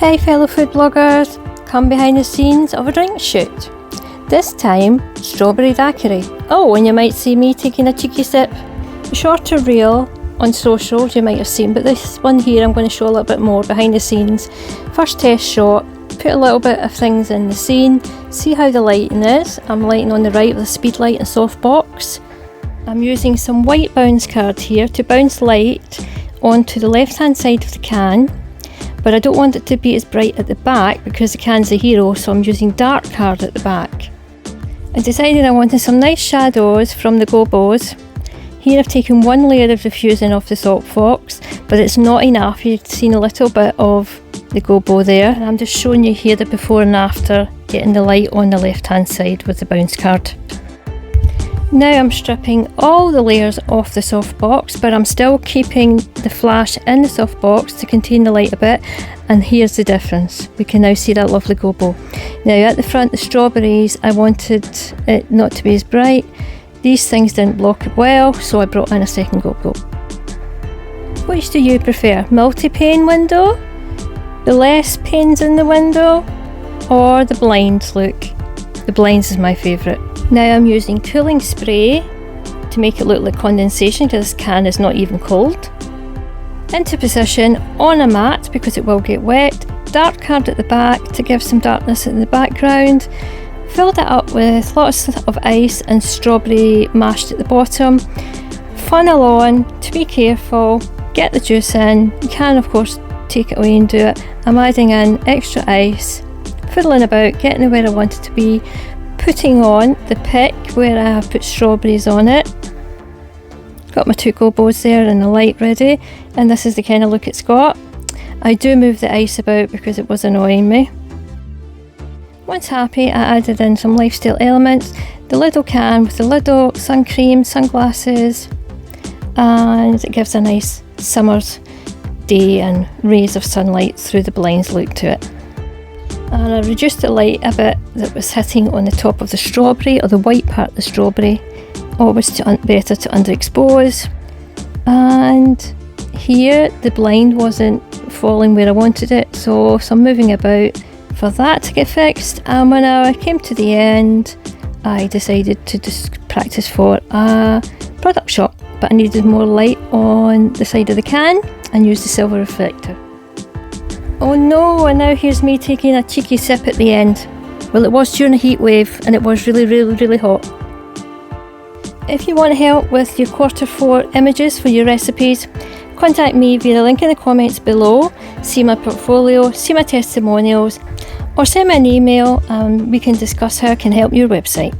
Hey fellow food bloggers, come behind the scenes of a drink shoot. This time, strawberry daiquiri. Oh, and you might see me taking a cheeky sip. A shorter reel on socials you might have seen, but this one here I'm going to show a little bit more behind the scenes. First test shot, put a little bit of things in the scene, see how the lighting is. I'm lighting on the right with a speedlight and softbox. I'm using some white bounce card here to bounce light onto the left hand side of the can. But I don't want it to be as bright at the back because the can's a hero, so I'm using dark card at the back. I decided I wanted some nice shadows from the GOBOS. Here I've taken one layer of diffusing off the softbox, but it's not enough. You've seen a little bit of the GOBO there. And I'm just showing you here the before and after, getting the light on the left hand side with the bounce card. Now I'm stripping all the layers off the softbox, but I'm still keeping the flash in the softbox to contain the light a bit, and here's the difference. We can now see that lovely GOBO. Now at the front, the strawberries, I wanted it not to be as bright. These things didn't block it well, so I brought in a second GOBO. Which do you prefer? Multi-pane window? The less panes in the window? Or the blinds look? The blinds is my favourite. Now I'm using cooling spray to make it look like condensation because this can is not even cold. Into position on a mat because it will get wet. Dark card at the back to give some darkness in the background. Filled it up with lots of ice and strawberry mashed at the bottom. Funnel on, to be careful, get the juice in. You can of course take it away and do it. I'm adding in extra ice, fiddling about, getting it where I want it to be. Putting on the pick where I have put strawberries on it. Got my two GOBOs there and the light ready, and this is the kind of look it's got. I do move the ice about because it was annoying me. Once happy, I added in some lifestyle elements. The Lidl can with the Lidl sun cream, sunglasses, and it gives a nice summer's day and rays of sunlight through the blinds look to it. And I reduced the light a bit that was hitting on the top of the strawberry, or the white part of the strawberry, always better to underexpose. And here the blind wasn't falling where I wanted it, so I'm moving about for that to get fixed. And when I came to the end, I decided to just practice for a product shot, but I needed more light on the side of the can and used the silver reflector. Oh no, and now here's me taking a cheeky sip at the end. Well, it was during a heat wave and it was really hot. If you want help with your Q4 images for your recipes, contact me via the link in the comments below. See my portfolio, see my testimonials, or send me an email and we can discuss how I can help your website.